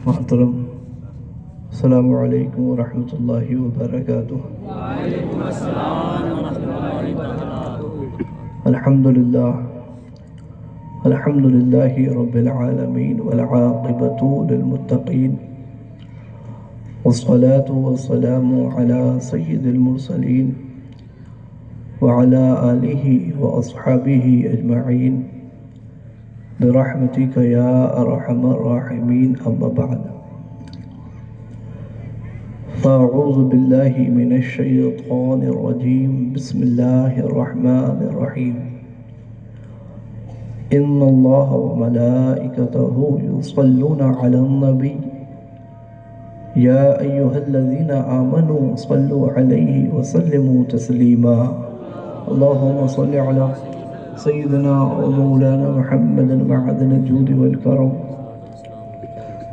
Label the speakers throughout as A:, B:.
A: محترم، السلام علیکم ورحمۃ اللہ وبرکاتہ۔
B: وعلیکم السلام ورحمۃ اللہ وبرکاتہ۔
A: الحمد للہ رب العالمین والعاقبۃ للمتقین، والصلاة والسلام علی سید المرسلین وعلی آلہ واصحابہ اجمعین برحمتک یا ارحم الراحمین، اما بعد فاعوذ باللہ من الشیطان الرجیم، بسم اللہ الرحمن الرحیم۔ ان اللہ وملائکتہ یصلون علی النبی یا ایہا الذین آمنوا صلوا علیہ وسلموا تسلیما۔ اللہم صل علی سیدنا و مولانا محمد معدن الجود والکرم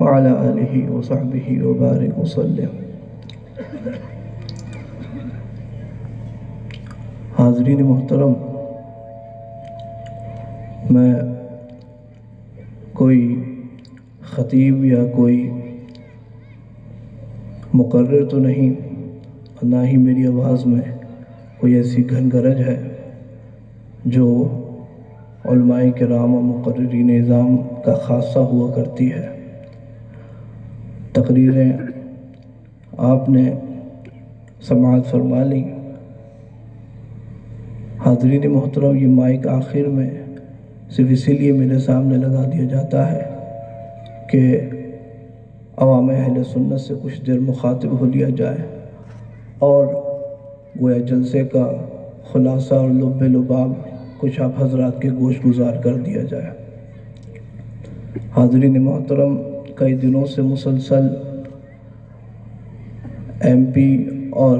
A: وعلی آلہ وصحبہ وبارک وسلم۔ حاضرین محترم، میں کوئی خطیب یا کوئی مقرر تو نہیں، اور نہ ہی میری آواز میں کوئی ایسی گھن گرج ہے جو علماء کرام و مقررین نظام کا خاصہ ہوا کرتی ہے۔ تقریریں آپ نے سماعت فرما لی۔ حاضرین محترم، یہ مائک آخر میں صرف اسی لیے میرے سامنے لگا دیا جاتا ہے کہ عوام اہل سنت سے کچھ دیر مخاطب ہو لیا جائے اور گویا جلسے کا خلاصہ اور لب لباب کچھ آپ حضرات کے گوش گزار کر دیا جائے۔ حاضرین محترم، کئی دنوں سے مسلسل ایم پی اور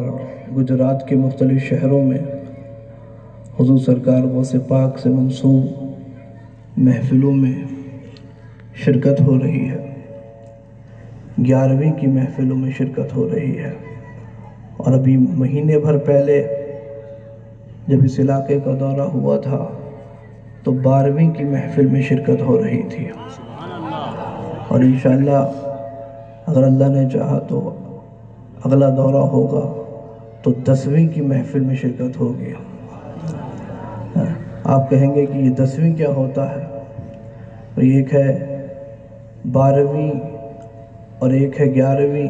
A: گجرات کے مختلف شہروں میں حضور سرکار غوث پاک سے منسوب محفلوں میں شرکت ہو رہی ہے۔ 11ویں کی محفلوں میں شرکت ہو رہی ہے، اور ابھی مہینے بھر پہلے جب اس علاقے کا دورہ ہوا تھا تو 12ویں کی محفل میں شرکت ہو رہی تھی، اور انشاءاللہ اگر اللہ نے چاہا تو اگلا دورہ ہوگا تو 10ویں کی محفل میں شرکت ہوگی۔ آپ کہیں گے کہ یہ 10ویں کیا ہوتا ہے؟ تو ایک ہے 12ویں اور ایک ہے 11ویں۔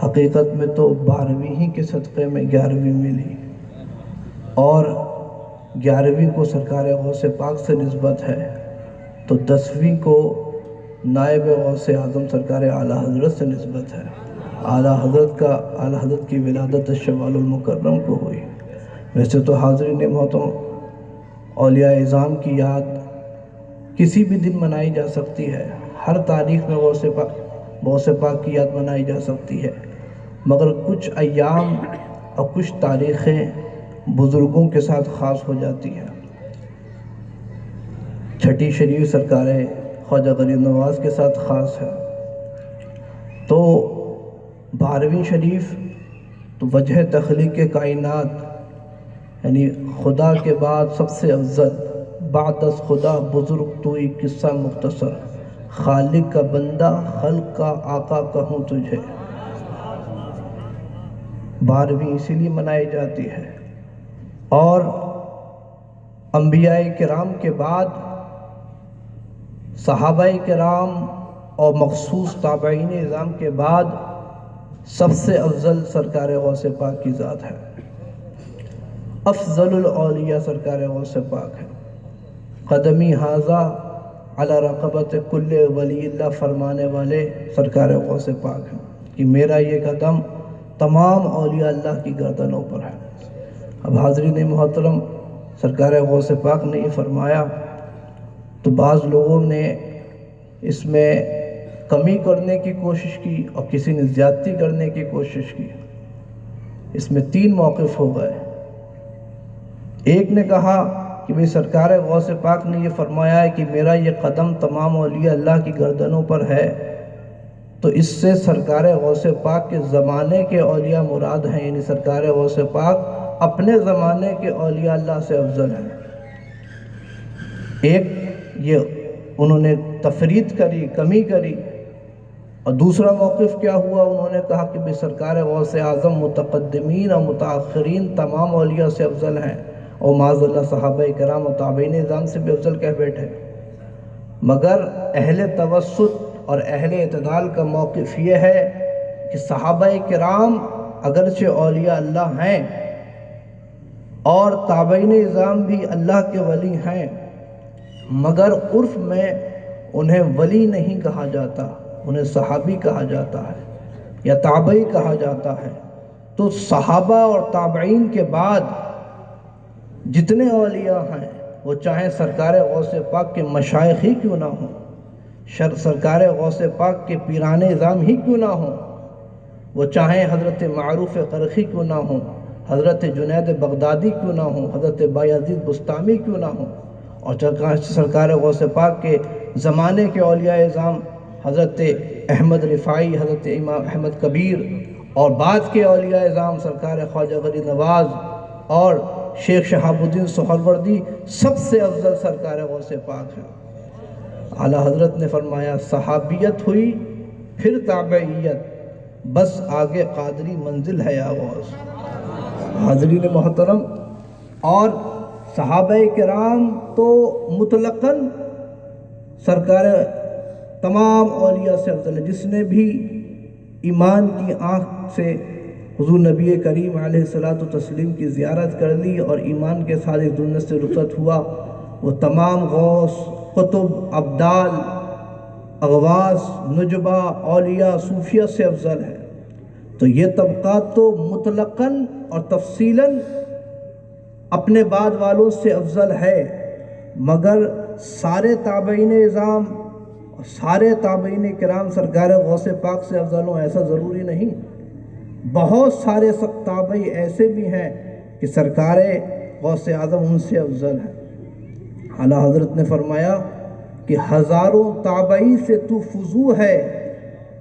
A: حقیقت میں تو 12ویں ہی کے صدقے میں 11ویں ملی، اور 11ویں کو سرکار غوث پاک سے نسبت ہے، تو 10ویں کو نائب غوث اعظم سرکار اعلیٰ حضرت سے نسبت ہے۔ اعلیٰ حضرت کی ولادت شوال المکرم کو ہوئی۔ ویسے تو حاضرین محترم، اولیاء اعظام کی یاد کسی بھی دن منائی جا سکتی ہے، ہر تاریخ میں غوث پاک کی یاد منائی جا سکتی ہے، مگر کچھ ایام اور کچھ تاریخیں بزرگوں کے ساتھ خاص ہو جاتی ہیں۔ چھٹی شریف سرکار خواجہ غریب نواز کے ساتھ خاص ہے، تو 12ویں شریف تو وجہ تخلیق کائنات، یعنی خدا کے بعد سب سے افضل، بعد از خدا بزرگ توئی، قصہ مختصر، خالق کا بندہ خلق کا آقا کہوں تجھے۔ 12ویں اسی لیے منائی جاتی ہے، اور انبیاء کرام کے بعد صحابہ کرام اور مخصوص تابعین نظام کے بعد سب سے افضل سرکار غوث پاک کی ذات ہے۔ افضل الاولیاء سرکار غوث پاک ہے۔ قدمی ھذا علی رقبت کل ولی اللہ فرمانے والے سرکار غوث پاک ہیں کہ میرا یہ قدم تمام اولیاء اللہ کی گردنوں پر ہے۔ اب حاضرین محترم، سرکار غوث پاک نے یہ فرمایا تو بعض لوگوں نے اس میں کمی کرنے کی کوشش کی اور کسی نے زیادتی کرنے کی کوشش کی۔ اس میں 3 موقف ہو گئے۔ ایک نے کہا کہ بھئی سرکار غوث پاک نے یہ فرمایا ہے کہ میرا یہ قدم تمام اولیاء اللہ کی گردنوں پر ہے، تو اس سے سرکار غوث پاک کے زمانے کے اولیاء مراد ہیں، یعنی سرکار غوث پاک اپنے زمانے کے اولیاء اللہ سے افضل ہیں۔ ایک یہ انہوں نے تفرید کری، کمی کری۔ اور دوسرا موقف کیا ہوا، انہوں نے کہا کہ بھی سرکار غوث اعظم متقدمین اور متاخرین تمام اولیاء سے افضل ہیں، اور معاذ اللہ صحابہ کرام و تابعین اعظام سے بھی افضل کہہ بیٹھے۔ مگر اہل توسط اور اہل اعتدال کا موقف یہ ہے کہ صحابہ کرام اگرچہ اولیاء اللہ ہیں اور تابعین اعظام بھی اللہ کے ولی ہیں، مگر عرف میں انہیں ولی نہیں کہا جاتا، انہیں صحابی کہا جاتا ہے یا تابعی کہا جاتا ہے۔ تو صحابہ اور تابعین کے بعد جتنے اولیاء ہیں وہ چاہے سرکار غوث پاک کے مشائخ ہی کیوں نہ ہوں، سرکار غوث پاک کے پیران اعظام ہی کیوں نہ ہوں، وہ چاہے حضرت معروف قرخی کیوں نہ ہوں، حضرت جنید بغدادی کیوں نہ ہوں، حضرت بایزید بستامی کیوں نہ ہوں، اور سرکار غوث پاک کے زمانے کے اولیاء اعظام حضرت احمد رفاعی، حضرت امام احمد کبیر، اور بعد کے اولیاء اعظام سرکار خواجہ غریب نواز اور شیخ شہاب الدین سہروردی، سب سے افضل سرکار غوث پاک ہے۔ اعلیٰ حضرت نے فرمایا صحابیت ہوئی پھر تابعیت، بس آگے قادری منزل ہے یا غوث۔ حاضرین محترم، اور صحابہ کرام تو مطلقاً سرکار تمام اولیاء سے افضل ہے۔ جس نے بھی ایمان کی آنکھ سے حضور نبی کریم علیہ الصلاۃ والتسلیم کی زیارت کر لی اور ایمان کے ساتھ اس دنیا سے رخصت ہوا، وہ تمام غوث، قطب، ابدال، اغواث، نجبہ، اولیاء، صوفیہ سے افضل ہے۔ تو یہ طبقات تو مطلقاً اور تفصیلاً اپنے بعد والوں سے افضل ہے، مگر سارے تابعین اعظام اور سارے تابعین کرام سرکار غوث پاک سے افضل ہوں ایسا ضروری نہیں۔ بہت سارے تابعی ایسے بھی ہیں کہ سرکار غوث اعظم ان سے افضل ہے۔ اعلیٰ حضرت نے فرمایا کہ ہزاروں تابعی سے تو فضو ہے،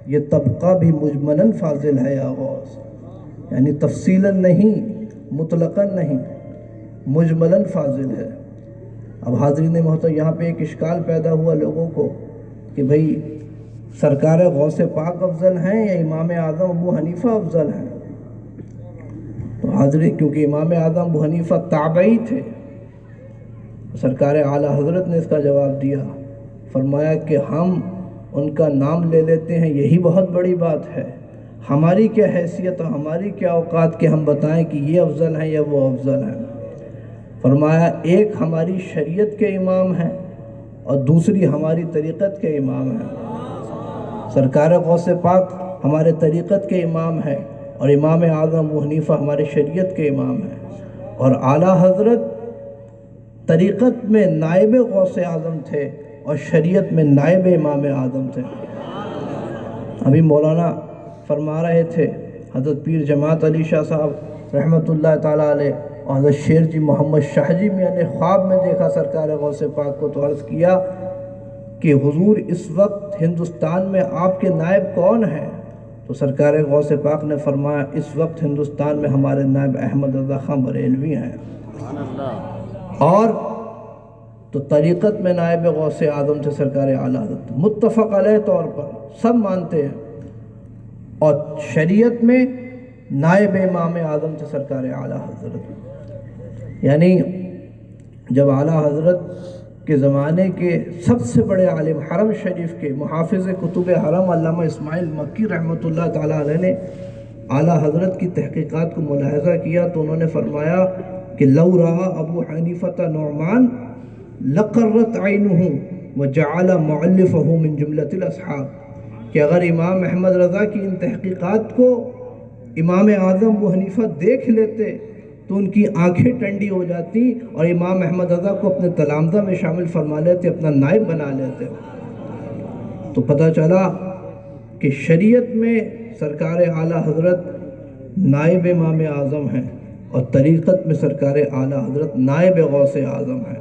A: یہ طبقہ بھی مجملاً فاضل ہے یا غوث، یعنی تفصیلاً نہیں، مطلقاً نہیں، مجملاً فاضل ہے۔ اب حاضرین محترم، یہاں پہ ایک اشکال پیدا ہوا لوگوں کو کہ بھئی سرکار غوث پاک افضل ہیں یا امام اعظم ابو حنیفہ افضل ہیں؟ تو حاضرین، کیونکہ امام اعظم ابو حنیفہ تابعی تھے، سرکار اعلیٰ حضرت نے اس کا جواب دیا، فرمایا کہ ہم ان کا نام لے لیتے ہیں، یہی بہت بڑی بات ہے۔ ہماری کیا حیثیت اور ہماری کیا اوقات کہ ہم بتائیں کہ یہ افضل ہیں یا وہ افضل ہیں۔ فرمایا ایک ہماری شریعت کے امام ہیں اور دوسری ہماری طریقت کے امام ہیں۔ سرکار غوث پاک ہمارے طریقت کے امام ہیں اور امام اعظم ابو حنیفہ ہمارے شریعت کے امام ہیں، اور اعلیٰ حضرت طریقت میں نائب غوث اعظم تھے اور شریعت میں نائب امام اعظم تھے۔ ابھی مولانا فرما رہے تھے، حضرت پیر جماعت علی شاہ صاحب رحمۃ اللہ تعالیٰ علیہ اور حضرت شیر جی محمد شاہ جی میاں نے خواب میں دیکھا سرکار غوث پاک کو، تو عرض کیا کہ حضور اس وقت ہندوستان میں آپ کے نائب کون ہیں؟ تو سرکار غوث پاک نے فرمایا اس وقت ہندوستان میں ہمارے نائب احمد رضا خان بریلوی ہیں۔ اور تو طریقت میں نائب غوث اعظم تھے سرکار اعلیٰ حضرت، متفق علیہ طور پر سب مانتے ہیں، اور شریعت میں نائب امام اعظم تھے سرکار اعلیٰ حضرت۔ یعنی جب اعلیٰ حضرت کے زمانے کے سب سے بڑے عالم، حرم شریف کے محافظ کتب حرم علامہ اسماعیل مکی رحمۃ اللہ تعالیٰ علیہ نے اعلیٰ حضرت کی تحقیقات کو ملاحظہ کیا، تو انہوں نے فرمایا کہ لو رأى ابو حنیفہ نعمان لقرت عینہ وجعل مؤلفہ من جملۃ الاصحاب، کہ اگر امام احمد رضا کی ان تحقیقات کو امام اعظم ابو حنیفہ دیکھ لیتے تو ان کی آنکھیں ٹنڈی ہو جاتی اور امام احمد رضا کو اپنے تلامذہ میں شامل فرما لیتے، اپنا نائب بنا لیتے۔ تو پتہ چلا کہ شریعت میں سرکار اعلیٰ حضرت نائب امام اعظم ہیں اور طریقت میں سرکار اعلیٰ حضرت نائب غوث اعظم ہیں۔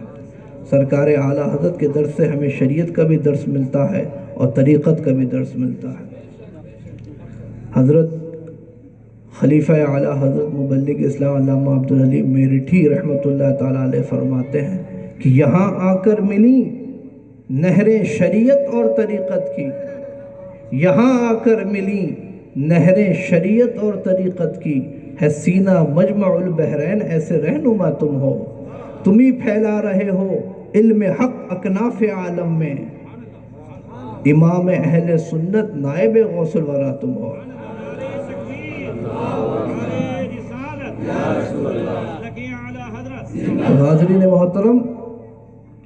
A: سرکار اعلیٰ حضرت کے درس سے ہمیں شریعت کا بھی درس ملتا ہے اور طریقت کا بھی درس ملتا ہے۔ حضرت خلیفہ اعلیٰ حضرت مبلغ اسلام علامہ عبدالحلیم میرٹھی رحمۃ اللہ تعالیٰ علیہ فرماتے ہیں کہ یہاں آ کر ملی نہریں شریعت اور طریقت کی، یہاں آ کر ملی نہریں شریعت اور طریقت کی، ہے سینہ مجمع البحرین ایسے رہنما تم ہو، تم ہی پھیلا رہے ہو علم حق اکناف عالم میں، امام اہل سنت نائب غوث الورا تم ہو۔ حاضرین محترم،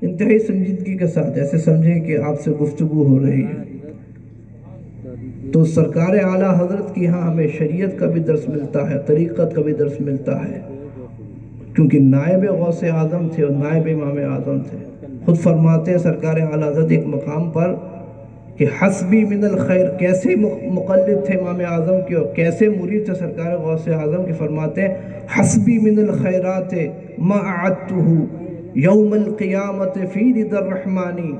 A: انتہائی سنجیدگی کے ساتھ ایسے سمجھیں کہ آپ سے گفتگو ہو رہی ہے، تو سرکار اعلیٰ حضرت کی ہاں ہمیں شریعت کا بھی درس ملتا ہے، طریقت کا بھی درس ملتا ہے، کیونکہ نائب غوث اعظم تھے اور نائب امام اعظم تھے۔ خود فرماتے ہیں سرکار اعلیٰ حضرت ایک مقام پر کہ حسبی من الخیر، کیسے مقلد تھے امام اعظم کے اور کیسے مرید تھے سرکار غوث اعظم کے، فرماتے ہیں حسبی من الخیرات ما اعدتہ یوم القیامت فی رضا الرحمانی،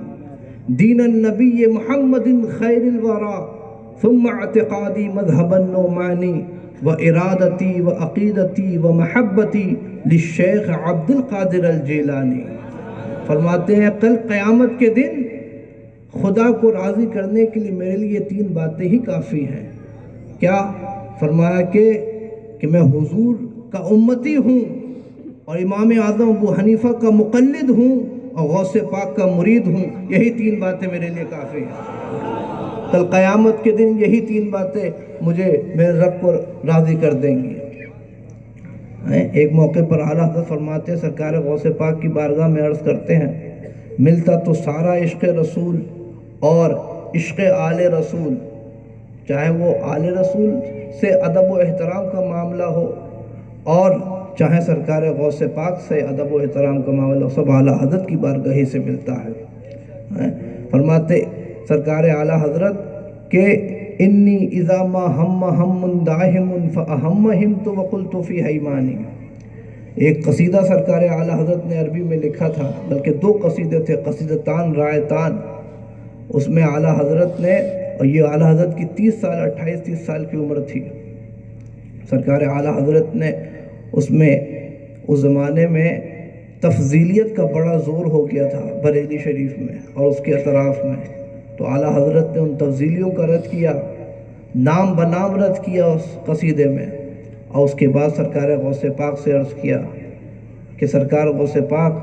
A: دین النبی محمد خیر الورا ثم اعتقادی مذہب النعمانی، وارادتی وعقیدتی ومحبتی للشیخ عبد القادر الجیلانی۔ فرماتے ہیں کل قیامت کے دن خدا کو راضی کرنے کے لیے میرے لیے 3 باتیں ہی کافی ہیں۔ کیا؟ فرمایا کہ میں حضور کا امتی ہوں اور امام اعظم ابو حنیفہ کا مقلد ہوں اور غوث پاک کا مرید ہوں، یہی 3 باتیں میرے لیے کافی ہیں۔ کل قیامت کے دن یہی 3 باتیں مجھے میرے رب کو راضی کر دیں گی۔ ایک موقع پر اعلیٰ حضرت فرماتے ہیں سرکار غوث پاک کی بارگاہ میں عرض کرتے ہیں ملتا تو سارا عشق رسول اور عشق آل رسول، چاہے وہ آل رسول سے ادب و احترام کا معاملہ ہو اور چاہے سرکار غوث پاک سے ادب و احترام کا معاملہ ہو، سب اعلیٰ حضرت کی بارگاہ سے ملتا ہے۔ فرماتے سرکار اعلیٰ حضرت کہ انی اذا ما ہم ہم داہم فاہم ہمت وقلت فی حیمانی۔ ایک قصیدہ سرکار اعلیٰ حضرت نے عربی میں لکھا تھا، بلکہ 2 قصیدے تھے، قصیدتان رائتان۔ اس میں اعلیٰ حضرت نے، اور یہ اعلیٰ حضرت کی 28-30 سال کی عمر تھی، سرکار اعلیٰ حضرت نے اس میں اس زمانے میں تفضیلیت کا بڑا زور ہو گیا تھا بریلی شریف میں اور اس کے اطراف میں، تو اعلیٰ حضرت نے ان تفضیلیوں کا رد کیا، نام بنام رد کیا اس قصیدے میں، اور اس کے بعد سرکار غوث پاک سے عرض کیا کہ سرکار غوث پاک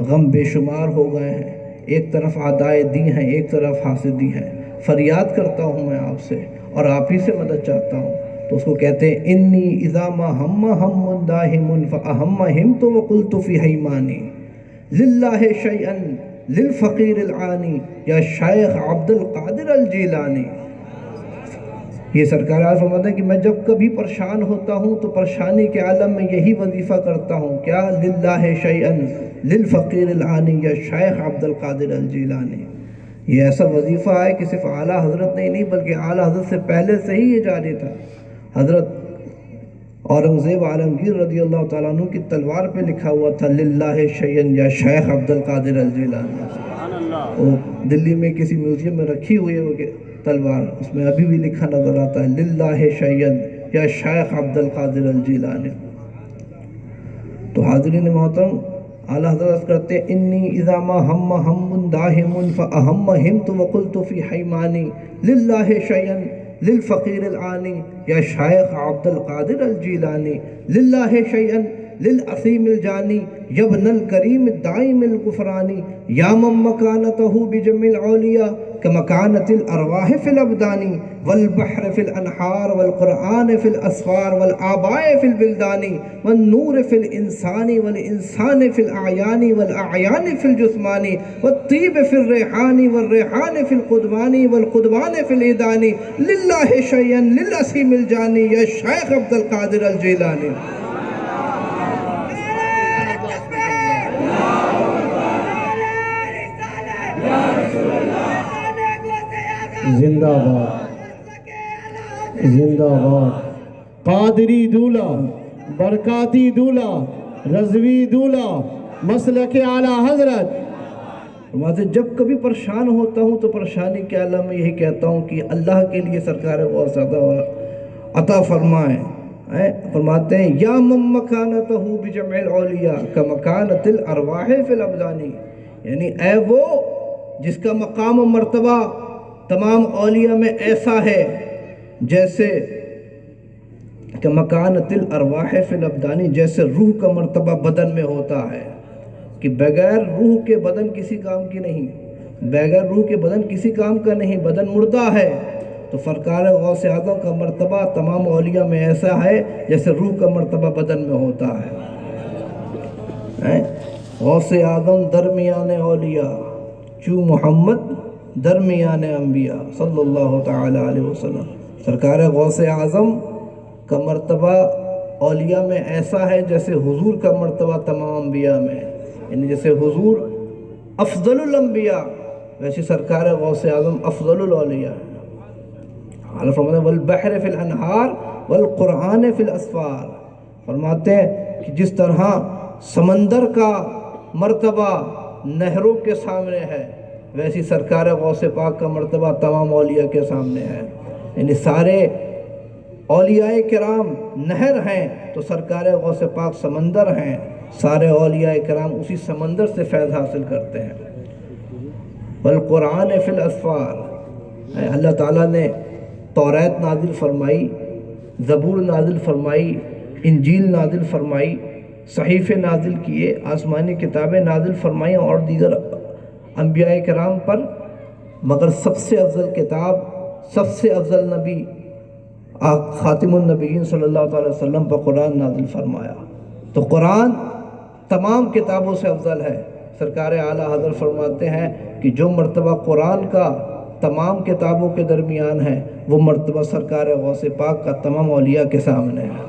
A: غم بے شمار ہو گئے ہیں، ایک طرف عدائے دی ہیں، ایک طرف حاسدی ہیں، فریاد کرتا ہوں میں آپ سے اور آپ ہی سے مدد چاہتا ہوں۔ تو اس کو کہتے ہیں انی اذا ما ہم ہم داہم فاہم ہمت وقلت فی حیمانی، للہ شیئا للفقیر العانی یا شیخ عبد القادر الجیلانی۔ یہ سرکار عالم فرماتے ہیں کہ میں جب کبھی پریشان ہوتا ہوں تو پریشانی کے عالم میں یہی وظیفہ کرتا ہوں، کیا؟ للہ شیئا للفقیر العانی یا شیخ عبد القادر الجیلانی۔ یہ ایسا وظیفہ ہے کہ صرف اعلیٰ حضرت نے ہی نہیں بلکہ اعلیٰ حضرت سے پہلے سے ہی یہ جاری تھا۔ حضرت اورنگزیب عالمگیر رضی اللہ تعالیٰ عنہ کی تلوار پہ لکھا ہوا تھا للہ شیئا یا شیخ عبد القادر الجیلانی۔ وہ دلی میں کسی میوزیم میں رکھی ہوئی ہے وہ تلوار، اس میں ابھی بھی لکھا نظر آتا ہے للہ شیئا یا شیخ عبد القادر الجیلانی۔ تو حاضرین محترم، اعلیٰ حضرت کرتے ہیں انی اذا ما ہم ہم داہم فاہم ہمت وقلت فی حیمانی، للہ شیئا للفقیر العانی یا شیخ عبد القادر الجیلانی، للہ شیئا للعظیم الجانی یبن الکریم الدائم الغفرانی، یا من مکانتہ بجمع العولیاء کمکانت الارواح فی الابدانی، والبحر فی الانہار والقرآن فی الاسفار والآباء فی البلدان، والنور فی الانسان والانسان فی الاعیان والاعیان فی الجسمان، والطیب فی الریحان والریحان فی القدوان والقدوان فی الایدان، للہ شیئا للعظیم الجانی یا شیخ عبد القادر الجیلانی۔
C: زندہ باد، زندہ باد، قادری دولہ، برکاتی دولہ، رضوی دولہ، مسلک اعلیٰ حضرت۔
A: فرماتے جب کبھی پریشان ہوتا ہوں تو پریشانی کے عالم میں یہی کہتا ہوں کہ اللہ کے لیے سرکار بہت زیادہ عطا فرمائیں۔ فرماتے ہیں یا من مکانتہ بجمع العولیاء کمکانت الارواح فی الابدان، یعنی اے وہ جس کا مقام و مرتبہ تمام اولیاء میں ایسا ہے جیسے کہ مکانۃ الارواح فی الابدانی، جیسے روح کا مرتبہ بدن میں ہوتا ہے، کہ بغیر روح کے بدن کسی کام کی نہیں، بغیر روح کے بدن کسی کام کا نہیں، بدن مردہ ہے۔ تو سرکار غوث اعظم کا مرتبہ تمام اولیاء میں ایسا ہے جیسے روح کا مرتبہ بدن میں ہوتا ہے۔ غوث اعظم درمیان اولیاء، چو محمد درمیان انبیاء صلی اللہ تعالی علیہ وسلم۔ سرکار غوث اعظم کا مرتبہ اولیاء میں ایسا ہے جیسے حضور کا مرتبہ تمام انبیاء میں، یعنی جیسے حضور افضل الانبیاء، ویسے سرکار غوث اعظم افضل الاولیاء ہے۔ اللہ فرماتے ہیں والبحر فی الانہار والقرآن فی الاسفار، فرماتے ہیں کہ جس طرح سمندر کا مرتبہ نہروں کے سامنے ہے، ویسی سرکار غوث پاک کا مرتبہ تمام اولیاء کے سامنے ہے۔ یعنی سارے اولیاء کرام نہر ہیں تو سرکار غوث پاک سمندر ہیں، سارے اولیاء کرام اسی سمندر سے فیض حاصل کرتے ہیں۔ والقرآن فی الاسفار، اللہ تعالیٰ نے توریت نازل فرمائی، زبور نازل فرمائی، انجیل نازل فرمائی، صحیفے نازل کیے، آسمانی کتابیں نازل فرمائیں اور دیگر انبیاء کرام پر، مگر سب سے افضل کتاب، سب سے افضل نبی خاتم النبیین صلی اللہ تعالی وسلم پر قرآن نازل فرمایا۔ تو قرآن تمام کتابوں سے افضل ہے۔ سرکار اعلیٰ حضرت فرماتے ہیں کہ جو مرتبہ قرآن کا تمام کتابوں کے درمیان ہے، وہ مرتبہ سرکار غوث پاک کا تمام اولیاء کے سامنے ہے۔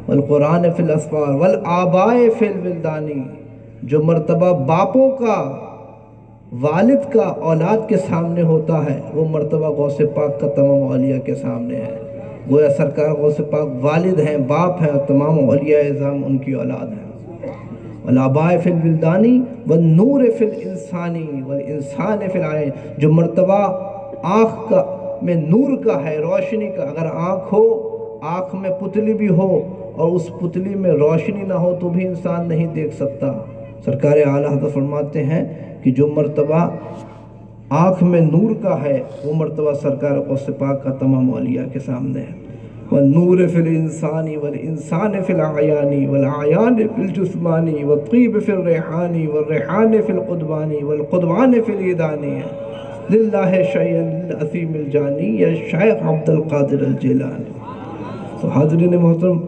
A: والقرآن فی الاسفار والآباء فی الولدانی، جو مرتبہ باپوں کا، والد کا اولاد کے سامنے ہوتا ہے، وہ مرتبہ غوث پاک کا تمام اولیاء کے سامنے ہے۔ گویا سرکار غوث پاک والد ہیں، باپ ہیں، اور تمام اولیاء اعظام ان کی اولاد ہیں۔ والآباء فی الولدانی والنور فی الانسانی والانسان فی العین، جو مرتبہ آنکھ کا میں نور کا ہے، روشنی کا، اگر آنکھ ہو، آنکھ میں پتلی بھی ہو اور اس پتلی میں روشنی نہ ہو تو بھی انسان نہیں دیکھ سکتا۔ سرکار اعلیٰ حضرت فرماتے ہیں کہ جو مرتبہ آنکھ میں نور کا ہے، وہ مرتبہ سرکار غوث پاک کا تمام اولیاء کے سامنے ہے۔ والنور فی الانسانی والانسان فی العیانی والعیان فی الجسمانی والطیب فی الریحانی والریحان فی القدوانی والقدوان فی الایدانی، للہ شیئن للعظیم الجانی یا شیخ عبد القادر الجیلانی۔ تو حاضرین محترم،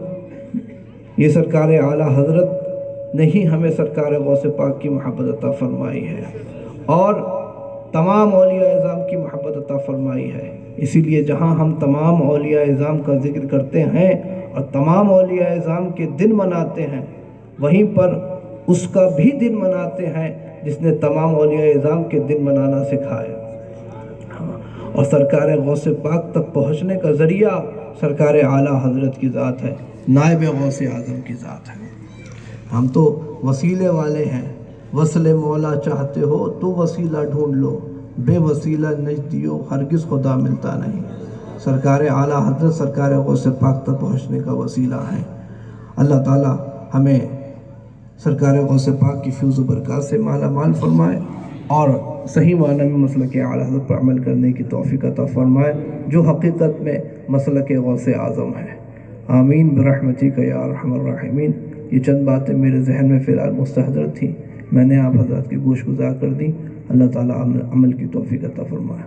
A: یہ سرکار اعلیٰ حضرت نے ہی ہمیں سرکار غوث پاک کی محبت عطا فرمائی ہے اور تمام اولیاء اعظام کی محبت عطا فرمائی ہے۔ اسی لیے جہاں ہم تمام اولیاء اعظام کا ذکر کرتے ہیں اور تمام اولیاء اعظام کے دن مناتے ہیں، وہیں پر اس کا بھی دن مناتے ہیں جس نے تمام اولیاء اعظام کے دن منانا سکھایا۔ اور سرکار غوث پاک تک پہنچنے کا ذریعہ سرکار اعلیٰ حضرت کی ذات ہے، نائب غوث اعظم کی ذات ہے۔ ہم تو وسیلے والے ہیں، وصل مولا چاہتے ہو تو وسیلہ ڈھونڈ لو، بے وسیلہ نجدیو ہرگز خدا ملتا نہیں۔ سرکار اعلیٰ حضرت سرکار غوث پاک تک پہنچنے کا وسیلہ ہے۔ اللہ تعالی ہمیں سرکار غوث پاک کی فیض و برکات سے مالا مال فرمائے اور صحیح معنی میں مسلک اعلیٰ حضرت پر عمل کرنے کی توفیق عطا فرمائے، جو حقیقت میں مسلک غوث اعظم ہے۔ آمین برحمتک یا ارحم الراحمین۔ یہ چند باتیں میرے ذہن میں فی الحال مستحضر تھیں، میں نے آپ حضرات کی گوش گزار کر دی۔ اللہ تعالیٰ عمل کی توفیق عطا فرمائے۔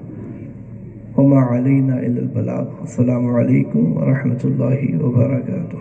A: وما علینا الا البلاغ۔ السلام علیکم ورحمۃ اللہ وبرکاتہ۔